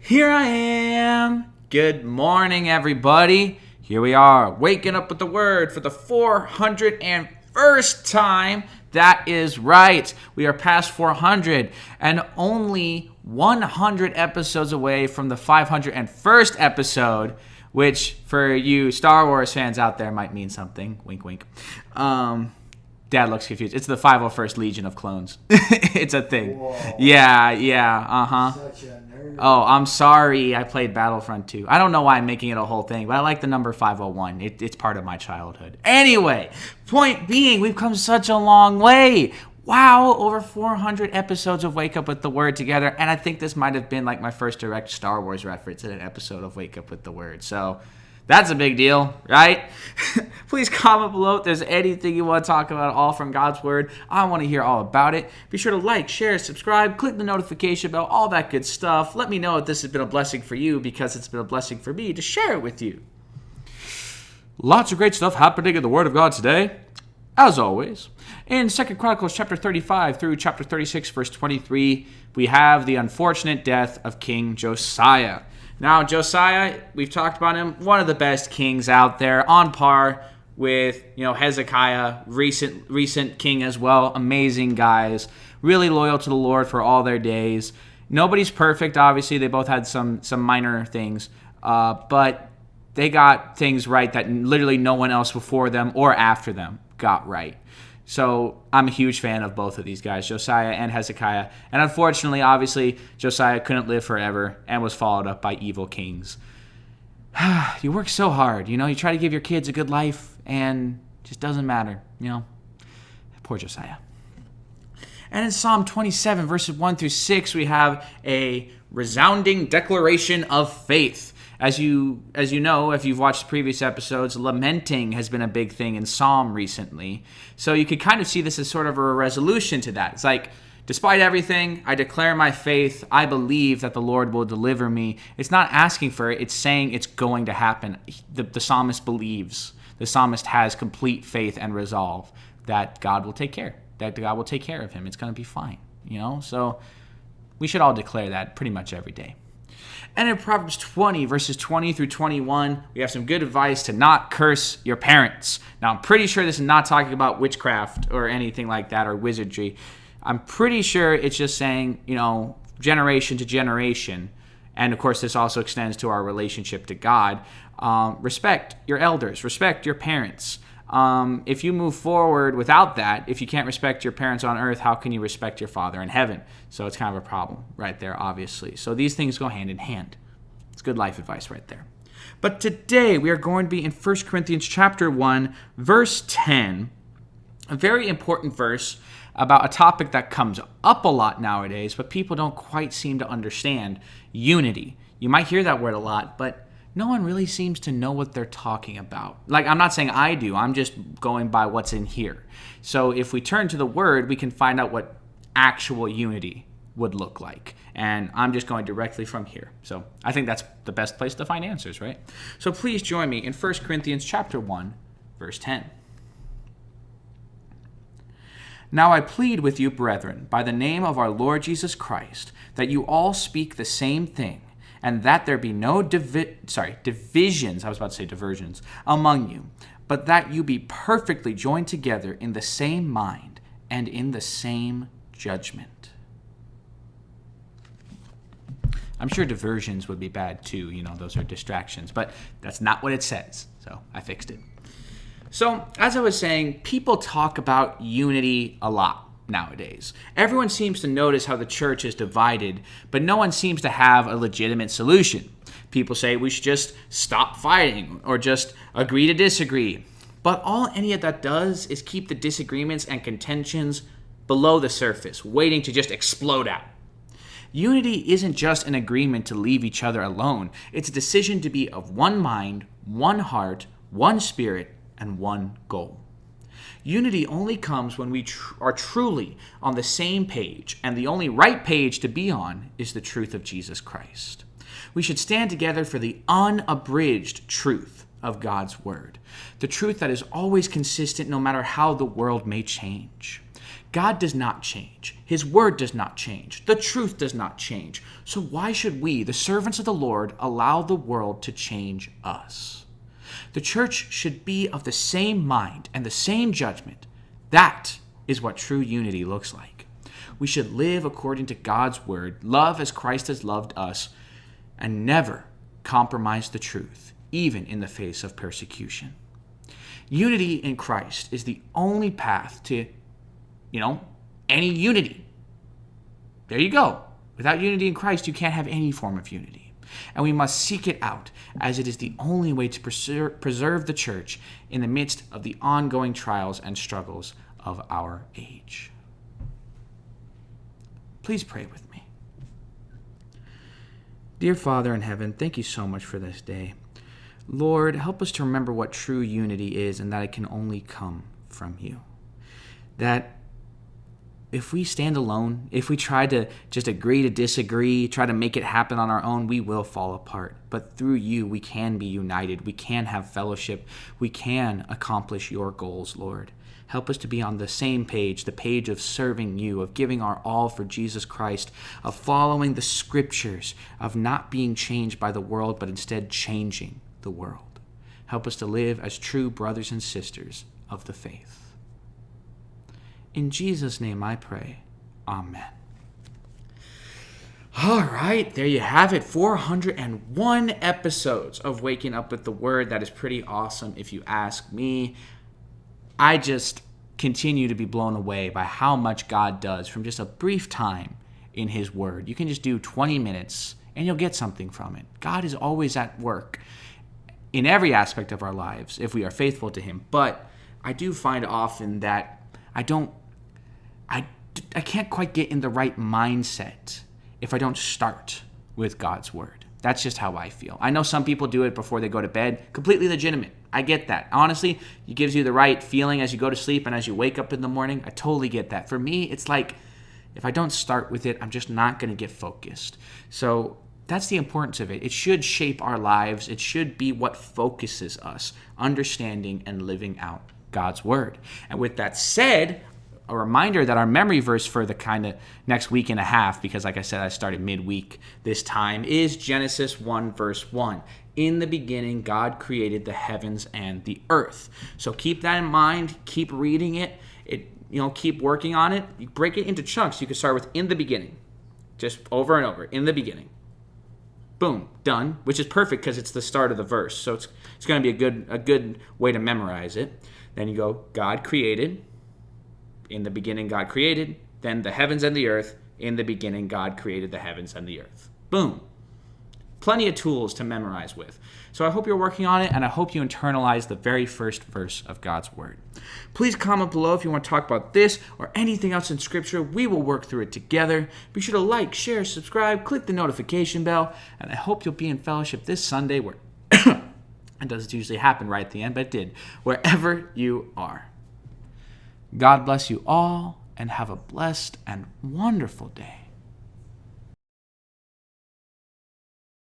Here I am. Good morning, everybody. Here we are, waking up with the word for the 401st time. That is right. We are past 400 and only 100 episodes away from the 501st episode, which for you Star Wars fans out there might mean something. Wink, wink. Dad looks confused. It's the 501st Legion of Clones. It's a thing. Whoa. Yeah. Uh-huh. Such a nerd. Oh, I'm sorry. I played Battlefront 2. I don't know why I'm making it a whole thing, but I like the number 501. It's part of my childhood. Anyway, point being, we've come such a long way. Wow, over 400 episodes of Wake Up With The Word together, and I think this might have been like my first direct Star Wars reference in an episode of Wake Up With The Word. So that's a big deal, right? Please comment below if there's anything you want to talk about all from God's Word. I want to hear all about it. Be sure to like, share, subscribe, click the notification bell, all that good stuff. Let me know if this has been a blessing for you, because it's been a blessing for me to share it with you. Lots of great stuff happening in the Word of God today, as always. In 2 Chronicles chapter 35 through chapter 36, verse 23, we have the unfortunate death of King Josiah. Now, Josiah, we've talked about him, one of the best kings out there, on par with, Hezekiah, recent king as well. Amazing guys, really loyal to the Lord for all their days. Nobody's perfect, obviously. They both had some minor things, but they got things right that literally no one else before them or after them got right. So I'm a huge fan of both of these guys, Josiah and Hezekiah. And unfortunately, obviously, Josiah couldn't live forever and was followed up by evil kings. You work so hard, you try to give your kids a good life and it just doesn't matter, Poor Josiah. And in Psalm 27, verses 1 through 6, we have a resounding declaration of faith. As you know, if you've watched previous episodes, lamenting has been a big thing in Psalm recently. So you could kind of see this as sort of a resolution to that. It's like, despite everything, I declare my faith. I believe that the Lord will deliver me. It's not asking for it. It's saying it's going to happen. The psalmist believes. The psalmist has complete faith and resolve that God will take care. That God will take care of him. It's going to be fine. So we should all declare that pretty much every day. And in Proverbs 20, verses 20 through 21, we have some good advice to not curse your parents. Now, I'm pretty sure this is not talking about witchcraft or anything like that, or wizardry. I'm pretty sure it's just saying, generation to generation. And, of course, this also extends to our relationship to God. Respect your elders. Respect your parents. If you move forward without that, if you can't respect your parents on earth, how can you respect your Father in heaven? So it's kind of a problem right there, obviously. So these things go hand in hand. It's good life advice right there. But today we are going to be in 1 Corinthians chapter 1, verse 10, a very important verse about a topic that comes up a lot nowadays, but people don't quite seem to understand: unity. You might hear that word a lot, but no one really seems to know what they're talking about. Like, I'm not saying I do. I'm just going by what's in here. So if we turn to the word, we can find out what actual unity would look like. And I'm just going directly from here. So I think that's the best place to find answers, right? So please join me in 1 Corinthians chapter 1, verse 10. Now I plead with you, brethren, by the name of our Lord Jesus Christ, that you all speak the same thing, and that there be no divisions, diversions, among you, but that you be perfectly joined together in the same mind and in the same judgment. I'm sure diversions would be bad too, those are distractions, but that's not what it says, so I fixed it. So, as I was saying, people talk about unity a lot nowadays. Everyone seems to notice how the church is divided, but no one seems to have a legitimate solution. People say we should just stop fighting or just agree to disagree. But all any of that does is keep the disagreements and contentions below the surface, waiting to just explode out. Unity isn't just an agreement to leave each other alone. It's a decision to be of one mind, one heart, one spirit, and one goal. Unity only comes when we are truly on the same page, and the only right page to be on is the truth of Jesus Christ. We should stand together for the unabridged truth of God's word, the truth that is always consistent no matter how the world may change. God does not change. His word does not change. The truth does not change. So why should we, the servants of the Lord, allow the world to change us? The church should be of the same mind and the same judgment. That is what true unity looks like. We should live according to God's word, love as Christ has loved us, and never compromise the truth, even in the face of persecution. Unity in Christ is the only path to any unity. There you go. Without unity in Christ, you can't have any form of unity. And we must seek it out, as it is the only way to preserve the church in the midst of the ongoing trials and struggles of our age. Please pray with me. Dear Father in heaven, thank you so much for this day. Lord, help us to remember what true unity is and that it can only come from you. That if we stand alone, if we try to just agree to disagree, try to make it happen on our own, we will fall apart. But through you, we can be united. We can have fellowship. We can accomplish your goals, Lord. Help us to be on the same page, the page of serving you, of giving our all for Jesus Christ, of following the scriptures, of not being changed by the world, but instead changing the world. Help us to live as true brothers and sisters of the faith. In Jesus' name I pray. Amen. All right, there you have it. 401 episodes of Waking Up with the Word. That is pretty awesome if you ask me. I just continue to be blown away by how much God does from just a brief time in His Word. You can just do 20 minutes and you'll get something from it. God is always at work in every aspect of our lives if we are faithful to Him. But I do find often that I can't quite get in the right mindset if I don't start with God's word. That's just how I feel. I know some people do it before they go to bed. Completely legitimate. I get that. Honestly, it gives you the right feeling as you go to sleep and as you wake up in the morning. I totally get that. For me, it's like if I don't start with it, I'm just not going to get focused. So that's the importance of it. It should shape our lives. It should be what focuses us, understanding and living out God's word. And with that said, a reminder that our memory verse for the kind of next week and a half, because like I said, I started midweek this time, is Genesis 1 verse 1. In the beginning, God created the heavens and the earth. So keep that in mind. Keep reading it. Keep working on it. You break it into chunks. You can start with in the beginning, just over and over. In the beginning. Boom, done. Which is perfect because it's the start of the verse. So it's going to be a good way to memorize it. Then you go, God created. In the beginning, God created. Then the heavens and the earth. In the beginning, God created the heavens and the earth. Boom. Plenty of tools to memorize with. So I hope you're working on it, and I hope you internalize the very first verse of God's word. Please comment below if you want to talk about this or anything else in Scripture. We will work through it together. Be sure to like, share, subscribe, click the notification bell, and I hope you'll be in fellowship this Sunday where it doesn't usually happen right at the end, but it did, wherever you are. God bless you all, and have a blessed and wonderful day.